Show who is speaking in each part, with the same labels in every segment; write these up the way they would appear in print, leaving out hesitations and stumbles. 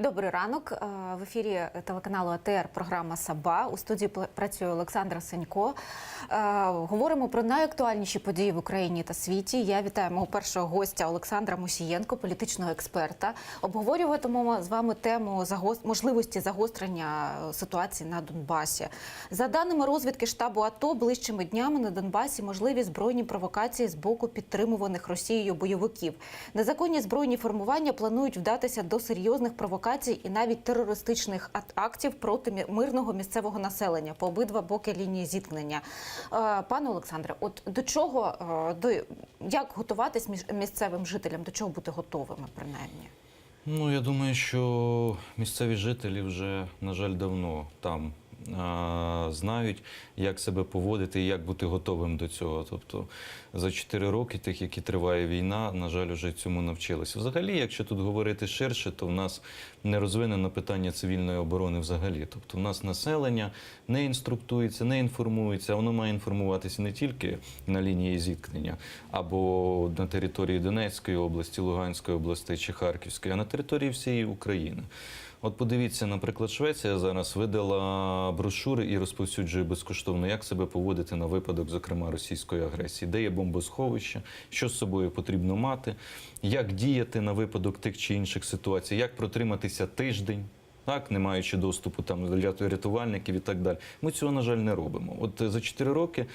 Speaker 1: Добрий ранок. В ефірі телеканалу АТР програма «Саба». У студії працює Олександра Сенько. Говоримо про найактуальніші події в Україні та світі. Я вітаю мого першого гостя Олександра Мусієнко, політичного експерта. Обговорюватимемо з вами тему можливості загострення ситуації на Донбасі. За даними розвідки штабу АТО, ближчими днями на Донбасі можливі збройні провокації з боку підтримуваних Росією бойовиків. Незаконні збройні формування планують вдатися до серйозних провокацій і навіть терористичних актів проти мирного місцевого населення по обидва боки лінії зіткнення. Пане Олександре, от до чого, як готуватись місцевим жителям, до чого бути готовими принаймні?
Speaker 2: Ну, я думаю, що місцеві жителі вже, на жаль, давно там знають, як себе поводити і як бути готовим до цього. Тобто за 4 роки, тих, які триває війна, на жаль, вже цьому навчилися. Взагалі, якщо тут говорити ширше, то в нас не розвинено питання цивільної оборони взагалі. Тобто в нас населення не інструктується, не інформується, а воно має інформуватися не тільки на лінії зіткнення або на території Донецької області, Луганської області чи Харківської, а на території всієї України. От подивіться, наприклад, Швеція зараз видала брошури і розповсюджує безкоштовно, як себе поводити на випадок, зокрема, російської агресії, де є бомбосховище, що з собою потрібно мати, як діяти на випадок тих чи інших ситуацій, як протриматися тиждень, так, не маючи доступу там до рятувальників і так далі. Ми цього, на жаль, не робимо. От за 4 роки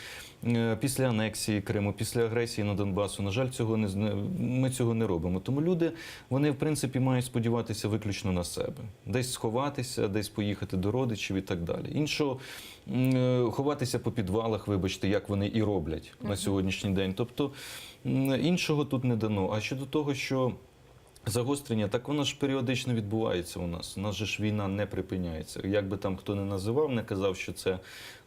Speaker 2: після анексії Криму, після агресії на Донбасу, на жаль, ми цього не робимо. Тому люди, вони, в принципі, мають сподіватися виключно на себе. Десь сховатися, десь поїхати до родичів і так далі. Іншого, ховатися по підвалах, вибачте, як вони і роблять на сьогоднішній день. Тобто, іншого тут не дано. А щодо того, що загострення, так воно ж періодично відбувається у нас. У нас же ж війна не припиняється. Як би там хто не називав, не казав, що це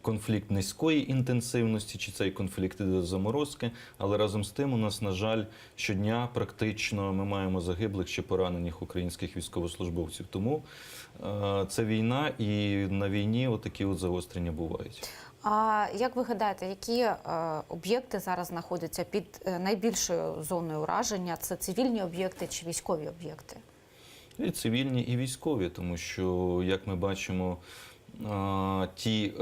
Speaker 2: конфлікт низької інтенсивності, чи цей конфлікт іде до заморозки, але разом з тим у нас, на жаль, щодня практично ми маємо загиблих чи поранених українських військовослужбовців. Тому це війна, і на війні отакі от загострення бувають.
Speaker 1: А як ви гадаєте, які об'єкти зараз знаходяться під найбільшою зоною ураження? Це цивільні об'єкти чи військові об'єкти?
Speaker 2: І цивільні, і військові, тому що, як ми бачимо, ті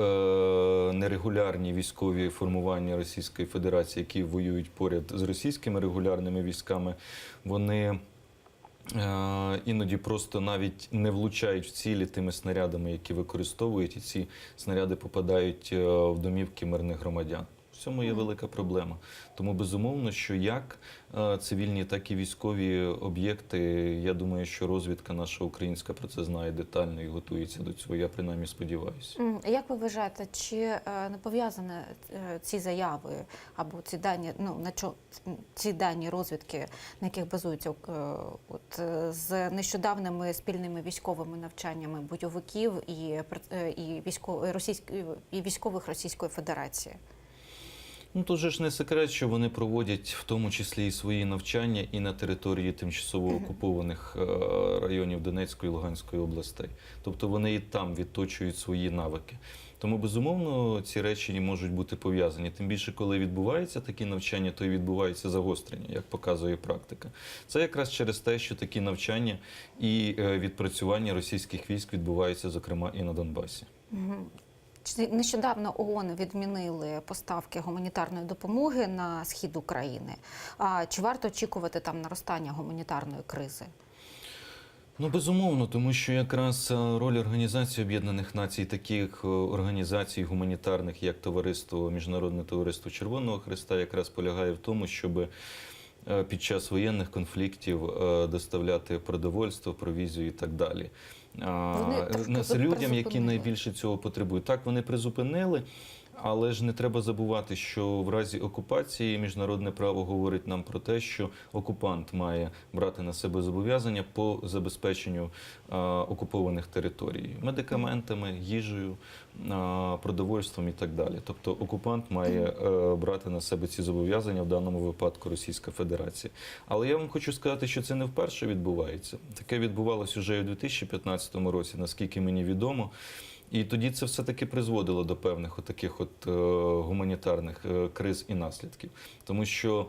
Speaker 2: нерегулярні військові формування Російської Федерації, які воюють поряд з російськими регулярними військами, вони іноді просто навіть не влучають в цілі тими снарядами, які використовують, і ці снаряди попадають в домівки мирних громадян. В цьому є велика проблема. Тому, безумовно, що як цивільні, так і військові об'єкти, я думаю, що розвідка наша українська про це знає детально і готується до цього, я принаймні сподіваюся.
Speaker 1: Як ви вважаєте, чи не пов'язані ці заяви або ці дані, ці дані розвідки, на яких базуються з нещодавними спільними військовими навчаннями бойовиків і військових Російської Федерації?
Speaker 2: Ну, тут же ж не секрет, що вони проводять в тому числі і свої навчання і на території тимчасово окупованих районів Донецької і Луганської областей. Тобто вони і там відточують свої навики. Тому, безумовно, ці речі можуть бути пов'язані. Тим більше, коли відбуваються такі навчання, то і відбувається загострення, як показує практика. Це якраз через те, що такі навчання і відпрацювання російських військ відбуваються, зокрема, і на Донбасі.
Speaker 1: Нещодавно ООН відмінили поставки гуманітарної допомоги на схід України. Чи варто очікувати там наростання гуманітарної кризи?
Speaker 2: Ну, безумовно, тому що якраз роль Організації Об'єднаних Націй, таких організацій гуманітарних, як Міжнародне товариство Червоного Хреста, якраз полягає в тому, щоб під час воєнних конфліктів доставляти продовольство, провізію і так далі. Людям, які найбільше цього потребують. Так, вони призупинили, але ж не треба забувати, що в разі окупації міжнародне право говорить нам про те, що окупант має брати на себе зобов'язання по забезпеченню окупованих територій медикаментами, їжею, продовольством і так далі. Тобто окупант має брати на себе ці зобов'язання, в даному випадку Російська Федерація. Але я вам хочу сказати, що це не вперше відбувається. Таке відбувалося вже і у 2015 році, наскільки мені відомо. І тоді це все-таки призводило до певних таких гуманітарних криз і наслідків. Тому що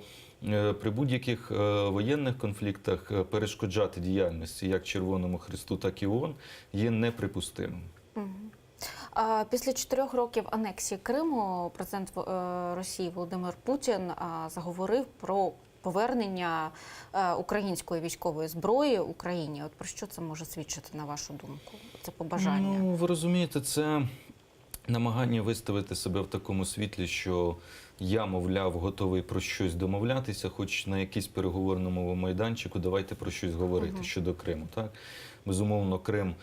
Speaker 2: при будь-яких воєнних конфліктах перешкоджати діяльності як Червоному Хресту, так і ООН є неприпустимим.
Speaker 1: Після 4 років анексії Криму президент Росії Володимир Путін заговорив про повернення української військової зброї Україні. От про що це може свідчити, на вашу думку? Це побажання?
Speaker 2: Ну, ви розумієте, це намагання виставити себе в такому світлі, що я, мовляв, готовий про щось домовлятися, хоч на якийсь переговорному майданчику давайте про щось говорити щодо Криму. Так? Безумовно, Крим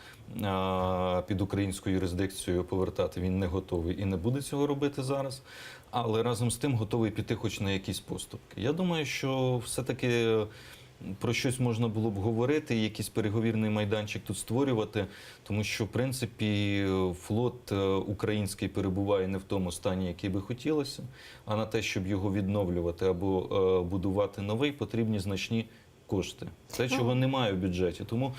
Speaker 2: під українську юрисдикцію повертати він не готовий і не буде цього робити зараз, але разом з тим готовий піти хоч на якісь поступки. Я думаю, що все-таки про щось можна було б говорити, і якийсь переговірний майданчик тут створювати, тому що, в принципі, флот український перебуває не в тому стані, який би хотілося, а на те, щоб його відновлювати або будувати новий, потрібні значні кошти. Те, чого немає в бюджеті. Тому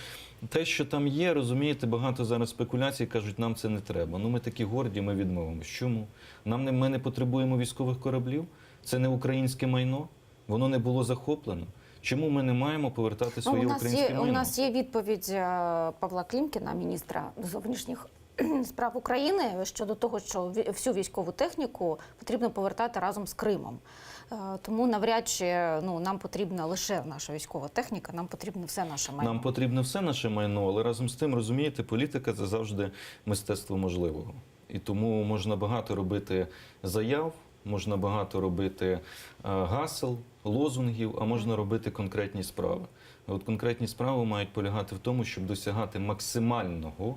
Speaker 2: те, що там є, розумієте, багато зараз спекуляцій, кажуть, нам це не треба. Ну, ми такі горді, ми відмовимося. Чому? Ми не потребуємо військових кораблів? Це не українське майно? Воно не було захоплено? Чому ми не маємо повертати своє українське майно?
Speaker 1: У нас є відповідь Павла Клімкіна, міністра зовнішніх справ України, щодо того, що всю військову техніку потрібно повертати разом з Кримом. Тому навряд чи нам потрібна лише наша військова техніка, нам потрібно все наше майно.
Speaker 2: Нам потрібно все наше майно, але разом з тим, розумієте, політика – це завжди мистецтво можливого. І тому можна багато робити заяв, можна багато робити гасел, лозунгів, а можна робити конкретні справи. От конкретні справи мають полягати в тому, щоб досягати максимального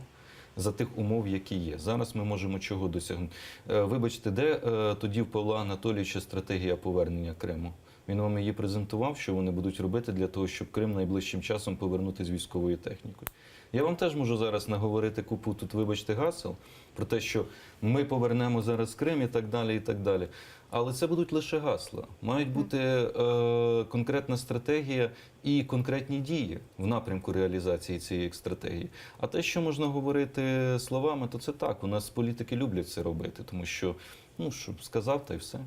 Speaker 2: за тих умов, які є. Зараз ми можемо чого досягнути. Вибачте, де тоді в Павла Анатолійовича стратегія повернення Криму? Він вам її презентував, що вони будуть робити для того, щоб Крим найближчим часом повернути з військовою технікою. Я вам теж можу зараз наговорити купу тут, вибачте, гасел, про те, що ми повернемо зараз Крим і так далі, і так далі. Але це будуть лише гасла. Мають бути конкретна стратегія і конкретні дії в напрямку реалізації цієї стратегії. А те, що можна говорити словами, то це так. У нас політики люблять це робити, тому що, щоб сказав, та й все.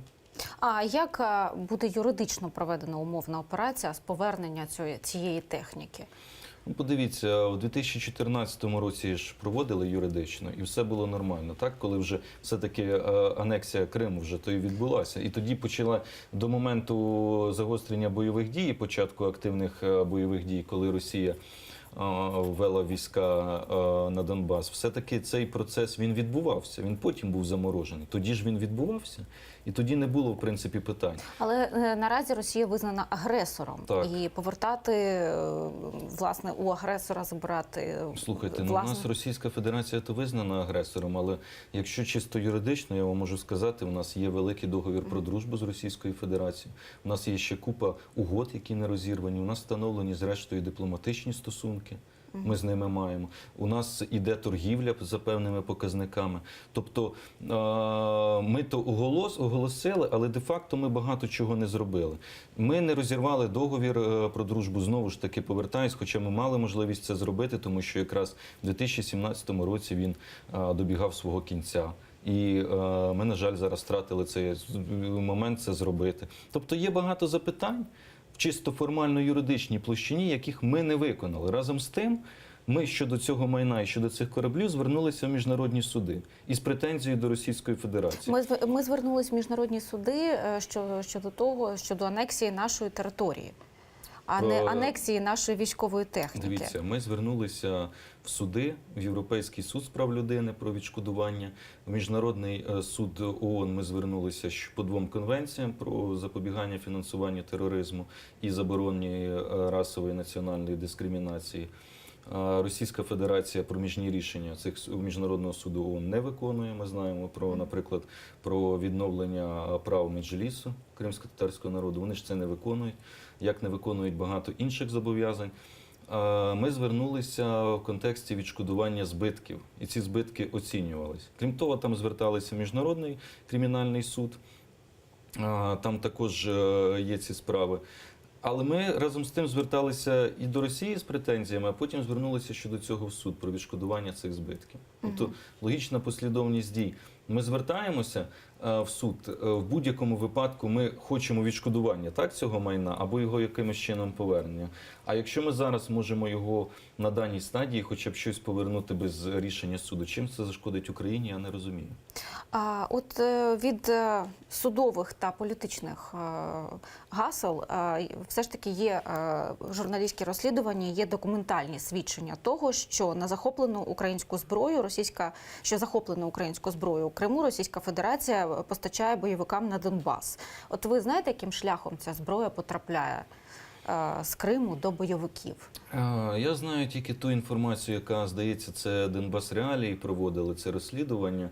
Speaker 1: А як буде юридично проведена умовна операція з повернення цієї техніки?
Speaker 2: Подивіться, у 2014 році ж проводили юридично, і все було нормально, так? Коли вже все-таки анексія Криму вже то і відбулася. І тоді почала до моменту загострення бойових дій, початку активних бойових дій, коли Росія ввела війська на Донбас, все-таки цей процес він відбувався, він потім був заморожений. Тоді ж він відбувався, і тоді не було, в принципі, питань.
Speaker 1: Але наразі Росія визнана агресором.
Speaker 2: Так.
Speaker 1: І повертати, власне, у агресора забирати...
Speaker 2: Слухайте, у нас Російська Федерація то визнана агресором, але якщо чисто юридично, я вам можу сказати, у нас є великий договір про дружбу з Російською Федерацією, у нас є ще купа угод, які не розірвані, у нас встановлені, зрештою, дипломатичні стосунки. Ми з ними маємо. У нас іде торгівля за певними показниками. Тобто ми то оголосили, але де-факто ми багато чого не зробили. Ми не розірвали договір про дружбу, знову ж таки повертаюсь, хоча ми мали можливість це зробити, тому що якраз в 2017 році він добігав свого кінця. І ми, на жаль, зараз втратили цей момент це зробити. Тобто є багато запитань, чисто формально-юридичній площині, яких ми не виконали. Разом з тим, ми щодо цього майна і щодо цих кораблів звернулися в міжнародні суди із претензією до Російської Федерації.
Speaker 1: Ми звернулися в міжнародні суди щодо анексії нашої території, а не анексії нашої військової техніки.
Speaker 2: Дивіться, ми звернулися в суди, в Європейський суд з прав людини про відшкодування, в Міжнародний суд ООН ми звернулися по 2 конвенціям про запобігання фінансуванню тероризму і забороні расової і національної дискримінації. Російська Федерація проміжні рішення цих Міжнародного суду ООН не виконує. Ми знаємо про, наприклад, про відновлення прав Меджлісу кримськотатарського народу. Вони ж це не виконують, як не виконують багато інших зобов'язань. Ми звернулися в контексті відшкодування збитків, і ці збитки оцінювалися. Крім того, там зверталися в Міжнародний кримінальний суд, там також є ці справи. Але ми разом з тим зверталися і до Росії з претензіями, а потім звернулися щодо цього в суд про відшкодування цих збитків. Тобто логічна послідовність дій. Ми звертаємося в суд, в будь-якому випадку ми хочемо відшкодування цього майна або його якимось чином повернення. А якщо ми зараз можемо його на даній стадії хоча б щось повернути без рішення суду, чим це зашкодить Україні, я не розумію.
Speaker 1: От від судових та політичних гасел все ж таки є журналістські розслідування, є документальні свідчення того, що на захоплену українську зброю, захоплену українську зброю у Криму Російська Федерація постачає бойовикам на Донбас. От ви знаєте, яким шляхом ця зброя потрапляє з Криму до бойовиків?
Speaker 2: Я знаю тільки ту інформацію, яка, здається, це Донбас Реалії проводили це розслідування.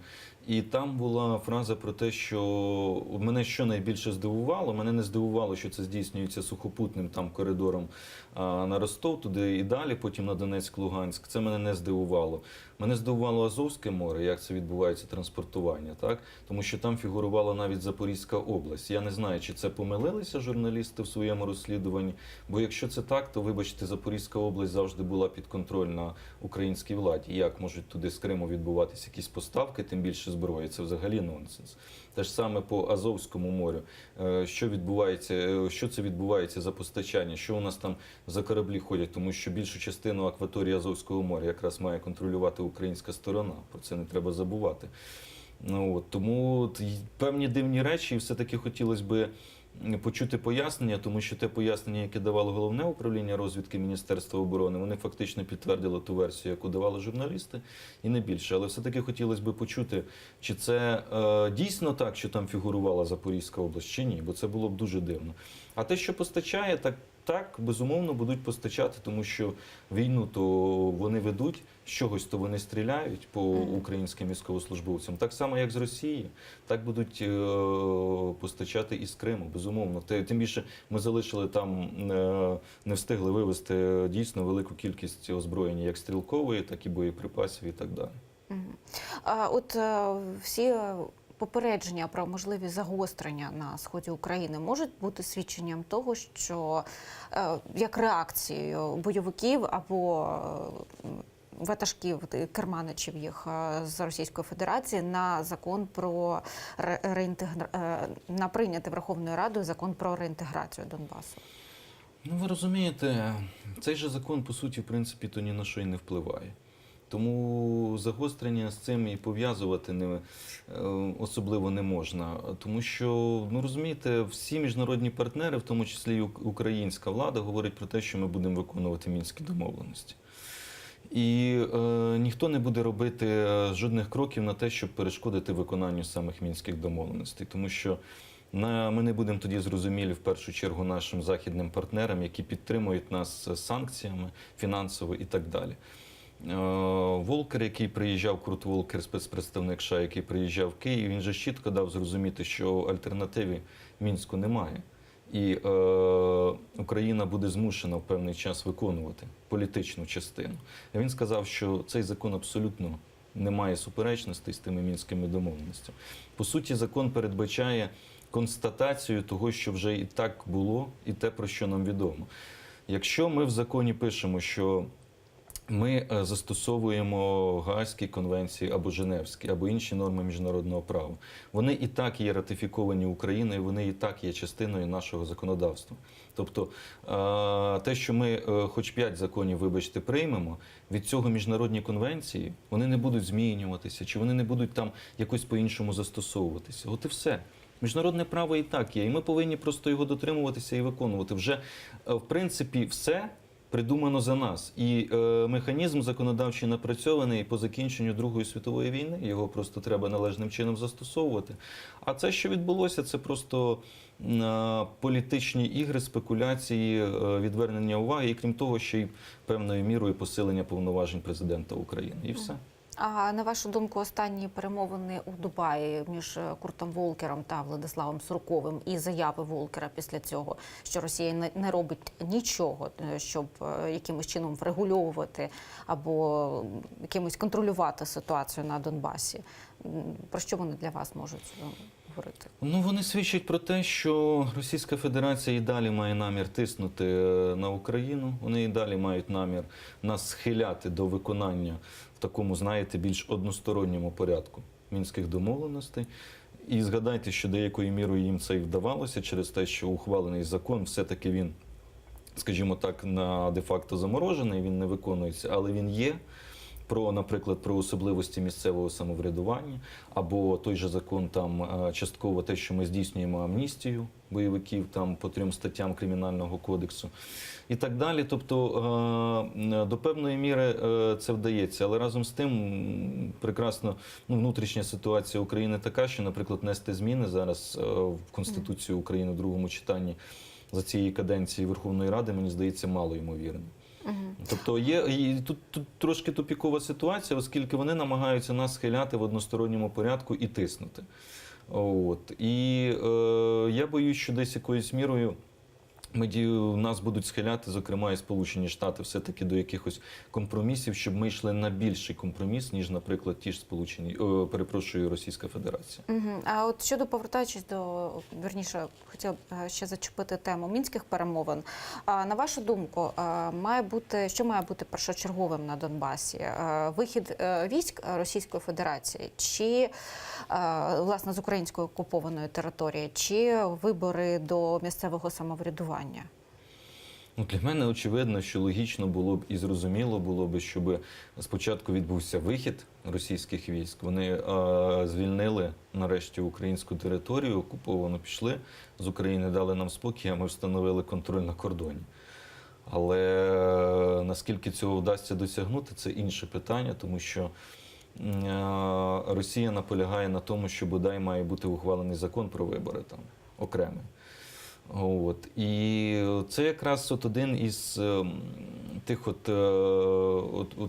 Speaker 2: І там була фраза про те, що мене що найбільше здивувало, мене не здивувало, що це здійснюється сухопутним коридором на Ростов, туди і далі, потім на Донецьк-Луганськ. Це мене не здивувало. Мене здивувало Азовське море, як це відбувається транспортування, тому що там фігурувала навіть Запорізька область. Я не знаю, чи це помилилися журналісти в своєму розслідуванні, бо якщо це так, то, вибачте, Запорізька область завжди була підконтрольна українській владі. Як можуть туди з Криму відбуватися якісь поставки, тим більше зброї? Це взагалі нонсенс. Те ж саме по Азовському морю. Що це відбувається за постачання? Що у нас там за кораблі ходять? Тому що більшу частину акваторії Азовського моря якраз має контролювати українська сторона. Про це не треба забувати. Тому певні дивні речі, і все-таки хотілося б почути пояснення, тому що те пояснення, яке давало Головне управління розвідки Міністерства оборони, вони фактично підтвердили ту версію, яку давали журналісти, і не більше. Але все-таки хотілося б почути, чи це дійсно так, що там фігурувала Запорізька область, чи ні, бо це було б дуже дивно. А те, що постачає, так, безумовно, будуть постачати, тому що війну то вони ведуть, з чогось то вони стріляють по українським військовослужбовцям. Так само, як з Росії, так будуть постачати і з Криму, безумовно. Тим більше ми залишили там, не встигли вивезти дійсно велику кількість озброєння, як стрілкової, так і боєприпасів і так далі.
Speaker 1: От всі попередження про можливі загострення на сході України можуть бути свідченням того, що як реакцією бойовиків або ватажків, керманичів їх з Російської Федерації на закон про на прийнятий Верховною Радою закон про реінтеграцію Донбасу?
Speaker 2: Ви розумієте, цей же закон, по суті, в принципі, то ні на що й не впливає. Тому загострення з цим і пов'язувати особливо не можна. Тому що, розумієте, всі міжнародні партнери, в тому числі і українська влада, говорять про те, що ми будемо виконувати Мінські домовленості. І ніхто не буде робити жодних кроків на те, щоб перешкодити виконанню самих Мінських домовленостей. Тому що ми не будемо тоді зрозумілі, в першу чергу, нашим західним партнерам, які підтримують нас санкціями фінансово і так далі. Волкер, який приїжджав, Курт Волкер, спецпредставник США, який приїжджав в Київ, він же чітко дав зрозуміти, що альтернативи Мінську немає. І Україна буде змушена в певний час виконувати політичну частину. І він сказав, що цей закон абсолютно не має суперечностей з тими мінськими домовленостями. По суті, закон передбачає констатацію того, що вже і так було, і те, про що нам відомо. Якщо ми в законі пишемо, що ми застосовуємо Гаазькі конвенції або Женевські, або інші норми міжнародного права. Вони і так є ратифіковані Україною, вони і так є частиною нашого законодавства. Тобто те, що ми хоч 5 законів, вибачте, приймемо, від цього міжнародні конвенції, вони не будуть змінюватися, чи вони не будуть там якось по-іншому застосовуватися. От і все. Міжнародне право і так є, і ми повинні просто його дотримуватися і виконувати. Вже, в принципі, все придумано за нас. І механізм законодавчий напрацьований по закінченню Другої світової війни. Його просто треба належним чином застосовувати. А це, що відбулося, це просто політичні ігри, спекуляції, відвернення уваги. І крім того, ще й певною мірою посилення повноважень президента України. І все.
Speaker 1: А на вашу думку, останні перемовини у Дубаї між Куртом Волкером та Владиславом Сурковим і заяви Волкера після цього, що Росія не робить нічого, щоб якимось чином врегульовувати або якимось контролювати ситуацію на Донбасі, про що вони для вас можуть говорити?
Speaker 2: Ну, вони свідчать про те, що Російська Федерація і далі має намір тиснути на Україну. Вони і далі мають намір нас схиляти до виконання в такому, знаєте, більш односторонньому порядку мінських домовленостей. І згадайте, що деякою мірою їм це і вдавалося через те, що ухвалений закон, все-таки він, скажімо так, на де-факто заморожений, він не виконується, але він є. Наприклад, про особливості місцевого самоврядування, або той же закон там частково те, що ми здійснюємо амністію бойовиків там по 3 статтям Кримінального кодексу і так далі. Тобто до певної міри це вдається, але разом з тим прекрасно внутрішня ситуація України така, що, наприклад, внести зміни зараз в Конституцію України в другому читанні за цієї каденції Верховної Ради, мені здається, мало ймовірно. Тобто тут трошки тупікова ситуація, оскільки вони намагаються нас схиляти в односторонньому порядку і тиснути. І я боюсь, що десь якоюсь мірою нас будуть схиляти, зокрема і Сполучені Штати, все-таки до якихось компромісів, щоб ми йшли на більший компроміс, ніж, наприклад, ті ж Російська Федерація.
Speaker 1: А от щодо, повертаючись вірніше, хотіла б ще зачепити тему мінських перемовин. На вашу думку, що має бути першочерговим на Донбасі? Вихід військ Російської Федерації чи, власне, з української окупованої території, чи вибори до місцевого самоврядування?
Speaker 2: Для мене очевидно, що логічно було б і зрозуміло було б, щоб спочатку відбувся вихід російських військ. Вони звільнили нарешті українську територію, окуповану, пішли з України, дали нам спокій, а ми встановили контроль на кордоні. Але наскільки цього вдасться досягнути, це інше питання, тому що Росія наполягає на тому, що бодай має бути ухвалений закон про вибори там окремий. І це якраз один із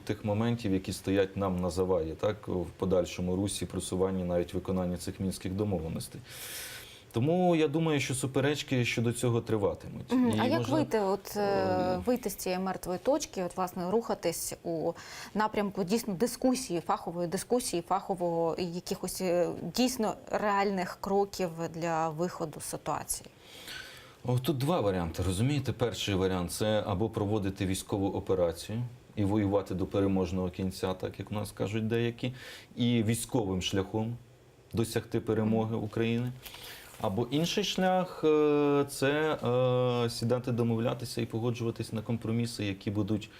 Speaker 2: тих моментів, які стоять нам на заваді, так, в подальшому русі, просуванні, навіть виконання цих мінських домовленостей. Тому я думаю, що суперечки щодо цього триватимуть.
Speaker 1: А як вийти з цієї мертвої точки, власне, рухатись у напрямку дійсно фахової дискусії, фахового якихось дійсно реальних кроків для виходу з ситуації?
Speaker 2: Тут два варіанти, розумієте? Перший варіант – це або проводити військову операцію і воювати до переможного кінця, так як в нас кажуть деякі, і військовим шляхом досягти перемоги України. Або інший шлях – це сідати, домовлятися і погоджуватись на компроміси, які будуть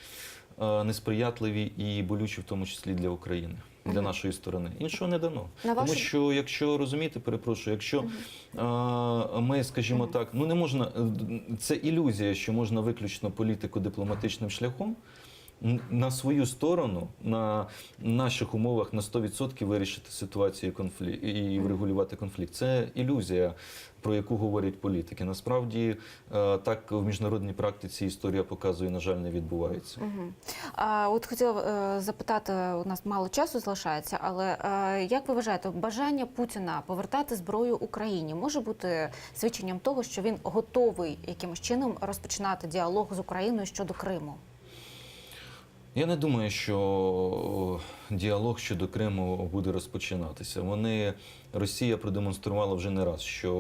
Speaker 2: несприятливі і болючі, в тому числі для України, для нашої сторони. Іншого не дано. Тому що, якщо, розумієте, якщо ми, скажімо так, не можна, це ілюзія, що можна виключно політико-дипломатичним шляхом на свою сторону, на наших умовах на 100% вирішити ситуацію і врегулювати конфлікт. Це ілюзія, про яку говорять політики. Насправді, так в міжнародній практиці історія показує, на жаль, не відбувається.
Speaker 1: От хотіла запитати, у нас мало часу залишається, але як ви вважаєте, бажання Путіна повертати зброю Україні може бути свідченням того, що він готовий якимось чином розпочинати діалог з Україною щодо Криму?
Speaker 2: Я не думаю, що діалог щодо Криму буде розпочинатися. Росія продемонструвала вже не раз, що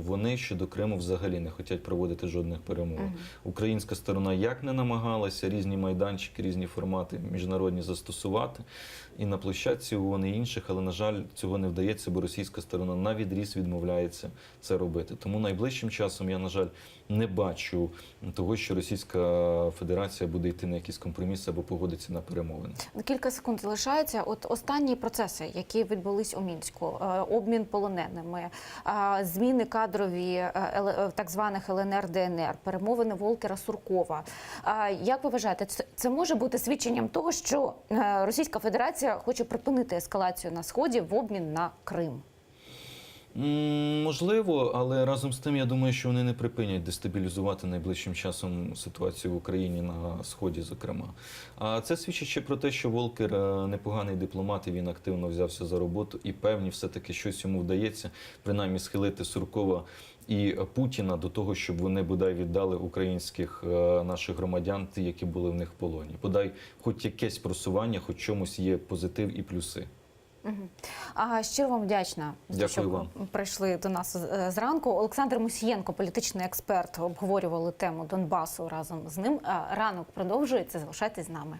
Speaker 2: вони щодо Криму взагалі не хочуть проводити жодних перемовин. Українська сторона як не намагалася різні майданчики, різні формати міжнародні застосувати і на площадці ООН і інших, але, на жаль, цього не вдається, бо російська сторона навідріз відмовляється це робити. Тому найближчим часом я, на жаль, не бачу того, що Російська Федерація буде йти на якісь компроміси або погодиться на перемовини.
Speaker 1: Кілька секунд залишається. От останні процеси, які відбулись у Мінську, обмін полоненими, зміни кадрові так званих ЛНР, ДНР, перемовини Волкера-Суркова. Як ви вважаєте, це може бути свідченням того, що Російська Федерація хоче припинити ескалацію на Сході в обмін на Крим?
Speaker 2: Можливо, але разом з тим, я думаю, що вони не припинять дестабілізувати найближчим часом ситуацію в Україні, на Сході, зокрема. А це свідчить ще про те, що Волкер непоганий дипломат, і він активно взявся за роботу, і певні все-таки щось йому вдається, принаймні схилити Суркова і Путіна до того, щоб вони бодай віддали українських наших громадян, ті, які були в них в полоні. Бодай хоч якесь просування, хоч чомусь є позитив і плюси.
Speaker 1: Щиро вам вдячна,
Speaker 2: Дякую
Speaker 1: що
Speaker 2: вам.
Speaker 1: прийшли до нас зранку. Олександр Мусієнко, політичний експерт, обговорювали тему Донбасу разом з ним. Ранок продовжується. Залишайтесь з нами.